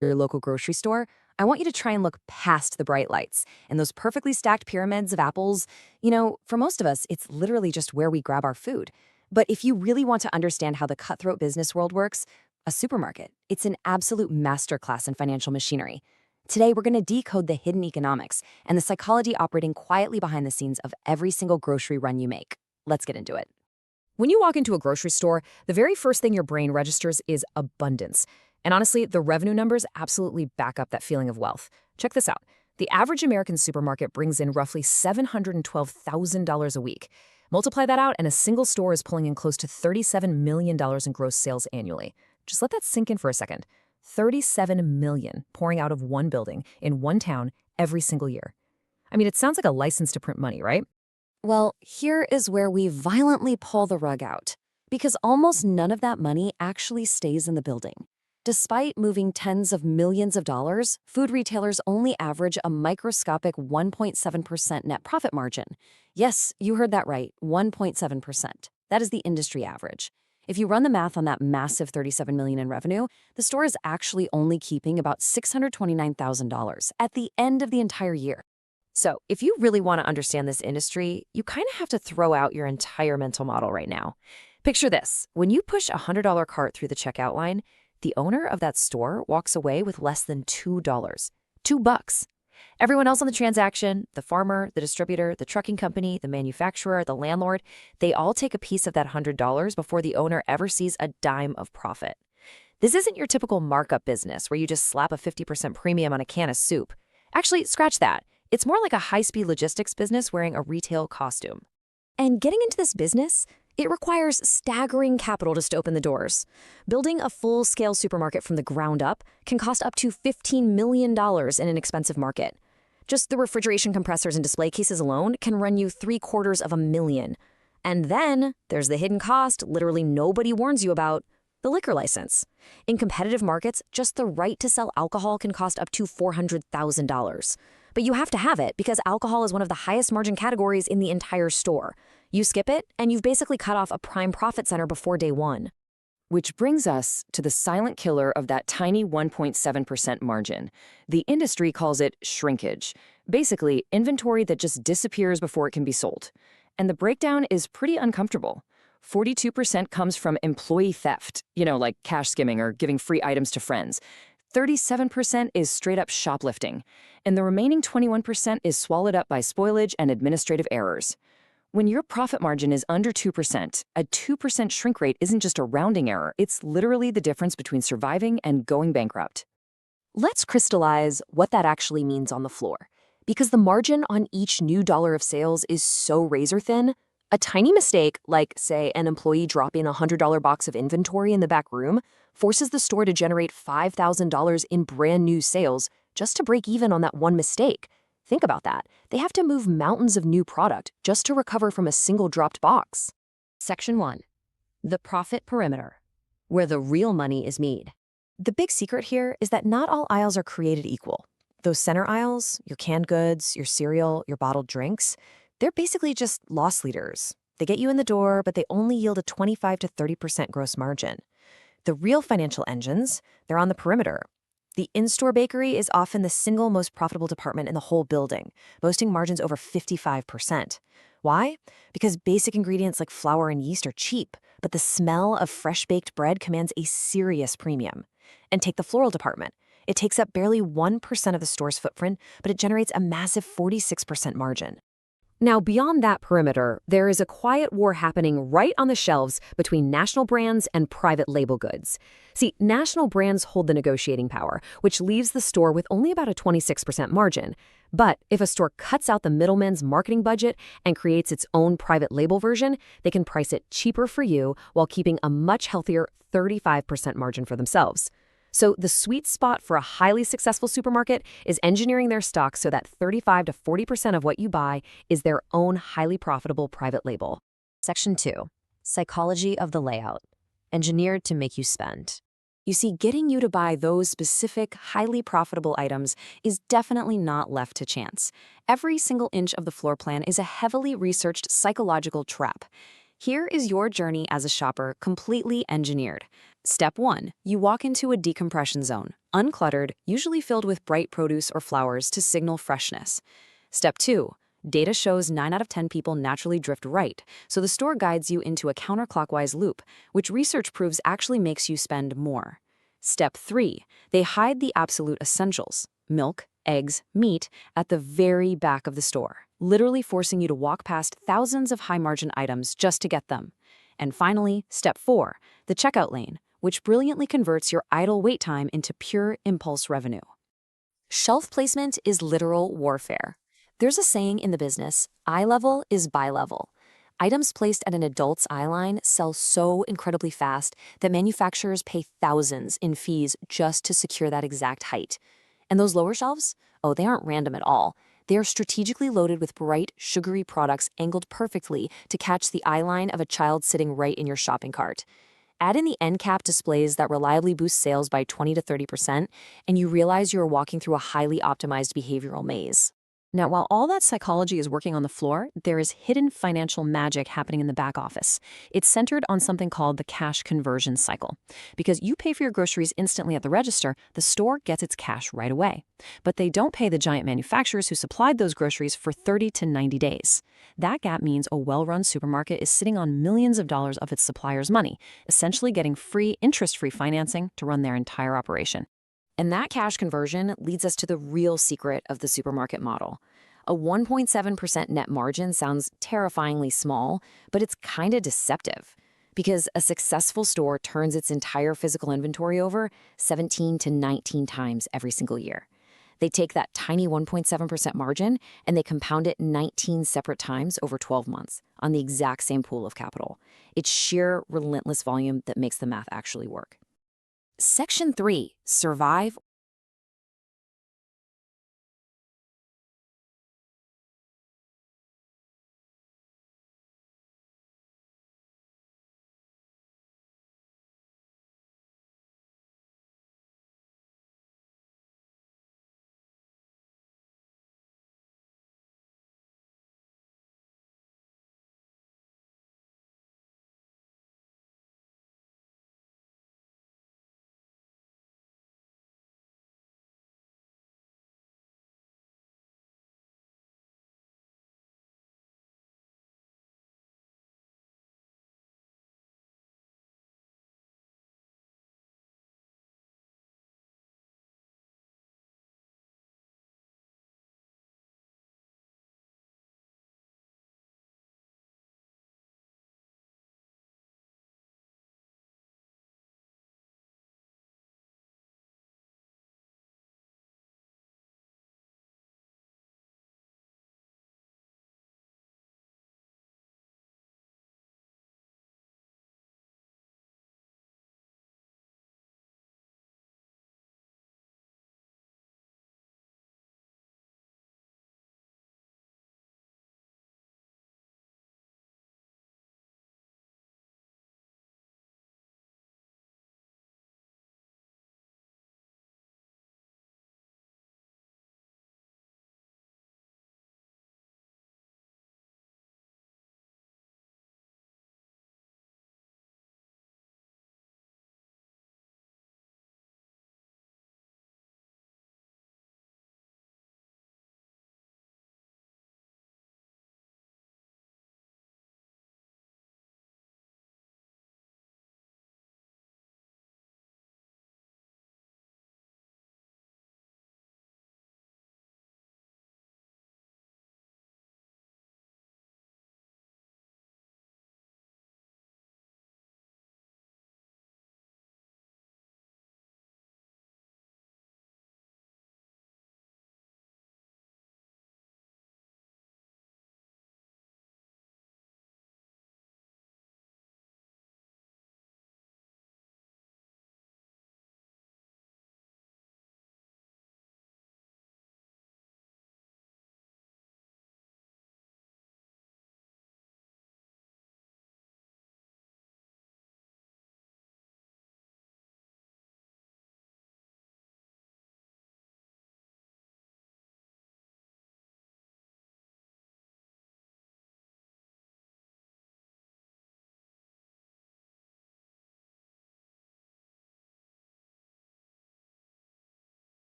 your local grocery store, I want you to try and look past the bright lights and those perfectly stacked pyramids of apples. For most of us, it's literally just where we grab our food. But if you really want to understand how the cutthroat business world works, a supermarket, it's an absolute masterclass in financial machinery. Today, we're going to decode the hidden economics and the psychology operating quietly behind the scenes of every single grocery run you make. Let's get into it. When you walk into a grocery store, the very first thing your brain registers is abundance. And honestly, the revenue numbers absolutely back up that feeling of wealth. Check this out. The average American supermarket brings in roughly $712,000 a week. Multiply that out, and a single store is pulling in close to $37 million in gross sales annually. Just let that sink in for a second. $37 million pouring out of one building in one town every single year. I mean, it sounds like a license to print money, right? Well, here is where we violently pull the rug out, because almost none of that money actually stays in the building. Despite moving tens of millions of dollars, food retailers only average a microscopic 1.7% net profit margin. Yes, you heard that right, 1.7%. That is the industry average. If you run the math on that massive $37 million in revenue, the store is actually only keeping about $629,000 at the end of the entire year. So if you really want to understand this industry, you kind of have to throw out your entire mental model right now. Picture this. When you push a $100 cart through the checkout line, the owner of that store walks away with less than $2. $2. Everyone else on the transaction, the farmer, the distributor, the trucking company, the manufacturer, the landlord, they all take a piece of that $100 before the owner ever sees a dime of profit. This isn't your typical markup business where you just slap a 50% premium on a can of soup. Actually, scratch that. It's more like a high-speed logistics business wearing a retail costume. And getting into this business, it requires staggering capital just to open the doors. Building a full-scale supermarket from the ground up can cost up to $15 million in an expensive market. Just the refrigeration compressors and display cases alone can run you $750,000. And then there's the hidden cost literally nobody warns you about, the liquor license. In competitive markets, just the right to sell alcohol can cost up to $400,000. But you have to have it because alcohol is one of the highest margin categories in the entire store. You skip it, and you've basically cut off a prime profit center before day one. Which brings us to the silent killer of that tiny 1.7% margin. The industry calls it shrinkage. Basically, inventory that just disappears before it can be sold. And the breakdown is pretty uncomfortable. 42% comes from employee theft, like cash skimming or giving free items to friends. 37% is straight-up shoplifting. And the remaining 21% is swallowed up by spoilage and administrative errors. When your profit margin is under 2%, a 2% shrink rate isn't just a rounding error, it's literally the difference between surviving and going bankrupt. Let's crystallize what that actually means on the floor. Because the margin on each new dollar of sales is so razor thin, a tiny mistake, like, say, an employee dropping a $100 box of inventory in the back room, forces the store to generate $5,000 in brand new sales just to break even on that one mistake. Think about that. They have to move mountains of new product just to recover from a single dropped box. Section 1. The profit perimeter, where the real money is made. The big secret here is that not all aisles are created equal. Those center aisles, your canned goods, your cereal, your bottled drinks, they're basically just loss leaders. They get you in the door, but they only yield a 25 to 30% gross margin. The real financial engines, they're on the perimeter. The in-store bakery is often the single most profitable department in the whole building, boasting margins over 55%. Why? Because basic ingredients like flour and yeast are cheap, but the smell of fresh-baked bread commands a serious premium. And take the floral department. It takes up barely 1% of the store's footprint, but it generates a massive 46% margin. Now, beyond that perimeter, there is a quiet war happening right on the shelves between national brands and private label goods. See, national brands hold the negotiating power, which leaves the store with only about a 26% margin. But if a store cuts out the middleman's marketing budget and creates its own private label version, they can price it cheaper for you while keeping a much healthier 35% margin for themselves. So the sweet spot for a highly successful supermarket is engineering their stock so that 35 to 40% of what you buy is their own highly profitable private label. Section 2. Psychology of the layout. Engineered to make you spend. You see, getting you to buy those specific, highly profitable items is definitely not left to chance. Every single inch of the floor plan is a heavily researched psychological trap. Here is your journey as a shopper completely engineered. Step 1. You walk into a decompression zone, uncluttered, usually filled with bright produce or flowers to signal freshness. Step 2. Data shows 9 out of 10 people naturally drift right, so the store guides you into a counterclockwise loop, which research proves actually makes you spend more. Step 3. They hide the absolute essentials, milk, eggs, meat, at the very back of the store, literally forcing you to walk past thousands of high-margin items just to get them. And finally, Step 4. The checkout lane, which brilliantly converts your idle wait time into pure impulse revenue. Shelf placement is literal warfare. There's a saying in the business, eye level is buy level. Items placed at an adult's eye line sell so incredibly fast that manufacturers pay thousands in fees just to secure that exact height. And those lower shelves? Oh, they aren't random at all. They are strategically loaded with bright, sugary products angled perfectly to catch the eye line of a child sitting right in your shopping cart. Add in the end cap displays that reliably boost sales by 20 to 30%, and you realize you are walking through a highly optimized behavioral maze. Now, while all that psychology is working on the floor, there is hidden financial magic happening in the back office. It's centered on something called the cash conversion cycle. Because you pay for your groceries instantly at the register, the store gets its cash right away. But they don't pay the giant manufacturers who supplied those groceries for 30 to 90 days. That gap means a well-run supermarket is sitting on millions of dollars of its suppliers' money, essentially getting free, interest-free financing to run their entire operation. And that cash conversion leads us to the real secret of the supermarket model. A 1.7% net margin sounds terrifyingly small, but it's kind of deceptive. Because a successful store turns its entire physical inventory over 17 to 19 times every single year. They take that tiny 1.7% margin and they compound it 19 separate times over 12 months on the exact same pool of capital. It's sheer, relentless volume that makes the math actually work. Section 3, Survive